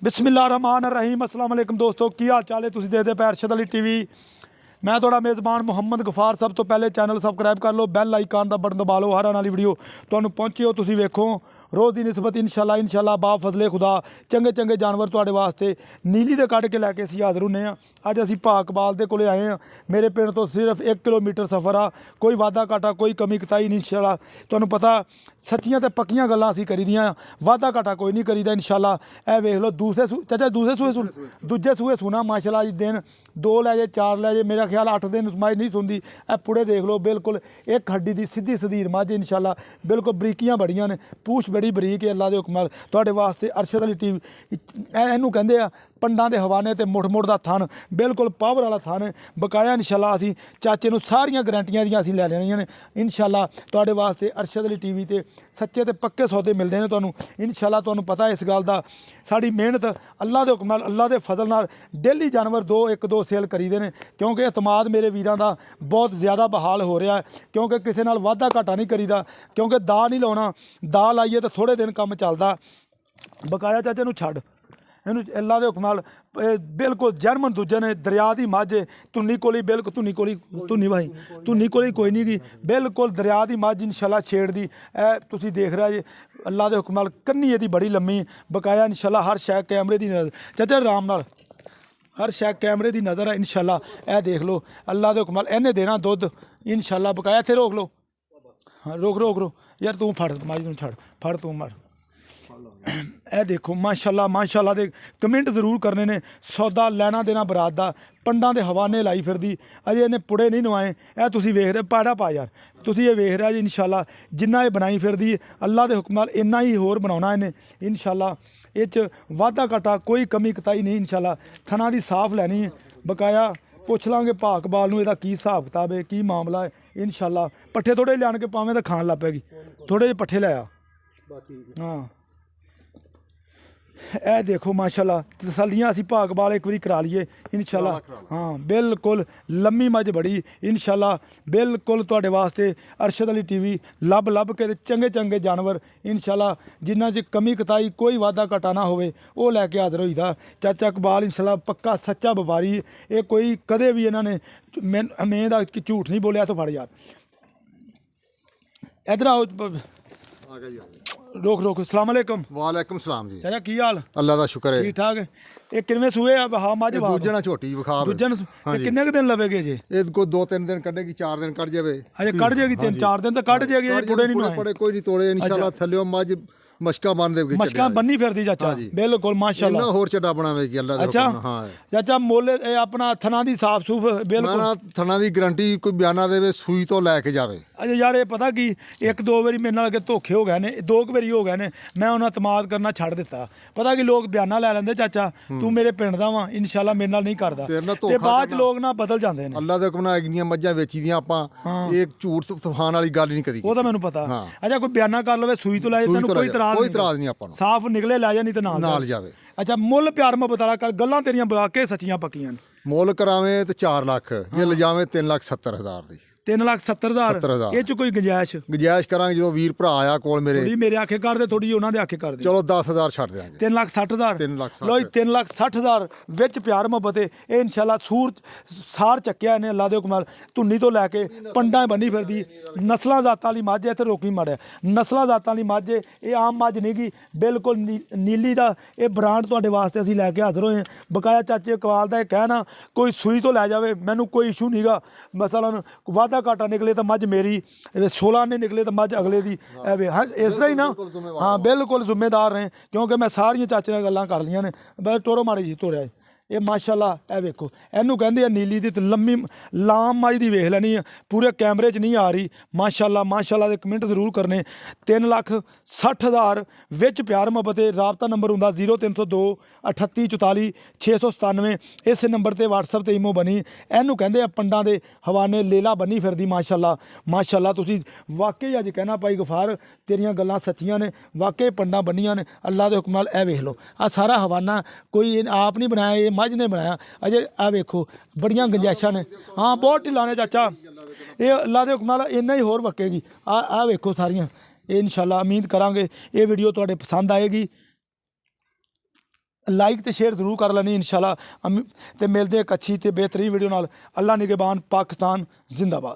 बिस्मिल्लाहिर्रहमानिर्रहीम अस्सलाम वालेकुम दोस्तों, की हाल चाल है? तुसीं देखदे पए अरशद अली टीवी। मैं थोड़ा मेज़बान मुहम्मद गफार। सब तो पहले चैनल सबकराइब कर लो, बैल आइकन का बटन दबा लो, हर आने वाली वीडियो तुहानूं पहुंची हो तुसीं वेखो। रोज़ की निस्बत इंशाल्लाह बा फजले खुदा चंगे चंगे जानवर तुहाडे वास्ते नीली दे कढ़ के लैके असीं हाज़र हुंदे हां। अज असीं भाकबाल दे कोले आए हैं। मेरे पिंड तो सिर्फ 1 किलोमीटर सफ़र आ, कोई वाधा घाटा कोई कमी कताई नहीं। इंशाल्लाह तुहानूं पता सच्चियां ते पक्कियां गल्लां असीं करी दियां, वाधा घाटा कोई नहीं करीदा। इंशाल्लाह ए वेख लो दूजे चाचा दूजे सूए सुना माशाल्लाह जी। दिन 2 लै जे 4 लै जे, मेरा ख्याल 8 दिन मझ नहीं सुनदी। ए पुड़े देख लो, बिल्कुल एक हड्डी दी सीधी सदीर मझ इंशाल्लाह, बिल्कुल बरीकियां बड़ियां ने, पूछ बड़ी बरीक है। अल्लाह दे हुक्म नाल तुहाडे वास्ते अरशद अली टीवी इहनूं कहंदे आ पंडां दे हवाने ते मुठ दा थन, बिल्कुल पावर वाला थन है बकाया। इंशाल्लाह असीं चाचे नूं सारियां गारंटियां दियां असीं लै लैणियां ने इंशाल्लाह तुहाडे वास्ते। अरशद अली टीवी ते सच्चे ते पक्के सौदे मिलदे ने तुहानूं इंशाल्लाह। तुहानूं पता है इस गल दा, साडी मेहनत अल्लाह दे हुक्म नाल अल्लाह दे फजल नाल डेली जानवर 1-2 सेल करीदे ने, क्योंकि एतमाद मेरे वीरां दा बहुत ज़्यादा बहाल हो रहा है। क्योंकि किसी नाल वाधा घाटा नहीं करीदा, क्योंकि दा नहीं लाउणा, दा लाइए तो थोड़े दिन काम चलदा। बकाया चाचे नूं छड्ड इहनूं अल्लाह दे हुक्म नाल बिल्कुल जर्मन दूजे ने दरिया दी मझ धुन्नी कोली, बिल्कुल धुन्नी कोली धुन्नी भाई धुन्नी कोली कोई नहीं गी, बिल्कुल दरिया दी मझ इंशाल्लाह छेड़ दी। तुसीं देख रहे जे अल्लाह दे हुक्म नाल कन्नी इहदी बड़ी लम्मी बकाया। इंशाल्लाह हर शै कैमरे दी नज़र चाचा राम नाल, हर शै कैमरे दी नज़र है इंशाल्लाह। ए देख लो अल्लाह दे हुक्म नाल इहने देना दुद्ध इंशाल्लाह। बकाया इत्थे रोक लो, हाँ रोक यार तू फड़ माई नूं छड़ फड़ तू मर। ए देखो माशाल्लाह दे कमेंट जरूर करने ने। सौदा लेना देना बरात दा पंडां दे हवाने लाई फिरदी, अजे इन्हें पुड़े नहीं नवाए। ए तुसीं वेख रहे पाड़ा पा यार, तुसीं ये वेख रहे जी इंशाल्लाह जिन्ना ये बनाई फिरदी अल्लाह दे हुक्म नाल इन्ना ही होर बनाउणा इन्हें इंशाल्लाह। इह वाधा घाटा कोई कमी कताई नहीं इंशाल्लाह। थना दी साफ लैनी है बकाया। पुछ लांगे भाकबाल नूं इहदा की हिसाब किताब है, की मामला है इंशाल्लाह। पट्ठे थोड़े लियान के पावें तो खान लग पैगी, थोड़े जे पट्ठे लै आ। हाँ ए देखो माशाल्लाह तसल्लियां असीं भाकबाल एक बारी करा लीए इंशाल्लाह। हाँ बिल्कुल लम्मी मझ बड़ी इंशाल्लाह, बिल्कुल तुहाडे वास्ते अरशद अली टीवी लभ के चंगे चंगे जानवर इंशाल्लाह, जिन्हां च कमी कताई कोई वाधा घाटा ना होवे वो लैके हाज़र होईदा। चाचा इकबाल इंशाल्लाह पक्का सच्चा व्यापारी, ये कोई कदे भी इन्हां ने मैं दा झूठ नहीं बोलिया। तो फड़ यार इधर आओ, रोक अस्सलाम वालेकुम। वालेकुम सलाम जी। चाचा की हाल? अल्लाह का शुक्र है, ठीक ठाक है। ये किनवे सूए आ? हाँ मझ दूजे ना छोटी विखा दूजे किन्ने क दिन लवेगे जी? ये कोई 2-3 दिन कटेगी, 4 दिन कट जावे। अच्छा कट जाएगी 3-4 दिन तो कट जाएगी। पुड़े नहीं पड़े कोई नहीं तोड़े इंशाल्लाह। थल्ले मझ मशका बन देगी, मशका बन्नी फिरदी चाचा बिल्कुल माशाल्लाह। होर चड्डा बनावेगी अल्लाह। अच्छा हाँ चाचा मोले अपना थना दी साफ सूफ बिल्कुल थना दी गारंटी कोई बयाना देवे सूई तो लैके जावे। अच्छा यार ये पता कि 1-2 बारी मेरे नाल धोखे हो गए ने, 2 बारी हो गए ने, मैं उन्हें अतमाद करना छड़ दिता। पता कि लोग बयाना लै लैंदे चाचा तू मेरे पिंड दा वां, इंशाल्लाह मेरे नाल नहीं करदा ते बाद च लोग ना बदल जांदे ने। अल्लाह दे हुक्म नाल इन्नियां मज्जां वेची दियां आपां, एक झूठ तूफान वाली गल नहीं करी। वो तो मैनूं पता। अच्छा कोई बयाना कर लवे सूई तो लै तैनूं कोई इतराज नहीं आपां, साफ निकले लै जा नहीं तो नाल जावे। अच्छा मुੱਲ प्यार मुहब्बत वाला कर, गल्लां तेरियां वाकई सच्चियां पक्कियां ने। मुੱਲ करावें तो 4 लाख, जे लिजावें 3,70,000 दी। 3,70,000 ये च कोई गुंजाइश करांगे जो वीर भरा आया कोल मेरे आखे कर दे, थोड़ी उन्हां दे आखे कर दे। चलो 10,000 छड़ देंगे। 3,60,000 लो 3,60,000 विच प्यार मुहब्बत है इंशाल्लाह। सूर सार चक्या इन्हें अल्लाह दे हुक्म नाल, धुन्नी तो लैके पंडां बन्नी फिरदी। नस्लां जातां वाली मझ है, इत्थे रोकी माड़िया नस्लां जातां वाली मझ है, ये आम मझ नहीं गी बिल्कुल। नीली दा ये ब्रांड तुहाडे वास्ते असीं लैके हाज़र होए हैं बकाया। चाचे इकबाल दा कहना कोई सूई तो लै जावे, मैनूं कोई इशू नहीं गा। मसलन वाधा घाटा निकले तो मझ मेरी, 16 ने निकले तो मझ अगले दी। हाँ इस तरह ही ना, हाँ बिल्कुल जिम्मेदार रहे, क्योंकि मैं सारियां चाचे नाल गल्लां कर लियां ने। बस टोरो माड़ी जी तोड़िया ये माशाल्लाह। ए वेखो इनू कहंदे आ नीली दी लम्मी लाम मझ दी वेख लैनी है, पूरे कैमरे च नहीं आ रही माशाल्लाह दे कमेंट जरूर करने। 3,60,000 विच प्यार मुहब्बत है। राबता नंबर हुंदा 0302 38 44 697। इस नंबर ते व्हाट्सएप ते ईमो बनी। इनू कहंदे आ पंडां दे हवाने लेला बनी फिरदी माशाल्लाह। तुसीं वाकई अज कहना पाई गफार तेरियां गल्लां सच्चियां ने, वाकई पंडां बनियां ने अल्लाह दे हुक्म नाल। ए वेख लो आ सारा हवाना कोई आप नहीं बनाया, मझ ने बनाया। अजे आ वेखो बड़ियां गुंजाइशां ने। हाँ बहुत ढिला ने चाचा, ये अल्लाह दे हुक्म नाल इन्ना ही होर वक्केगी। आ वेखो सारियां ये इंशाल्लाह उम्मीद करांगे ये वीडियो तुहाडे पसंद आएगी। ਲਾਈਕ ਤੇ ਸ਼ੇਅਰ ਜ਼ਰੂਰ ਕਰ ਲੈਣੀ ਇਨਸ਼ਾਅੱਲਾ। ਤੇ ਮਿਲਦੇ ਇੱਕ ਅੱਛੀ ਤੇ ਬਿਹਤਰੀਨ ਵੀਡੀਓ ਨਾਲ। ਅੱਲਾ ਨਿਗਹਿਬਾਨ। ਪਾਕਿਸਤਾਨ ਜ਼ਿੰਦਾਬਾਦ।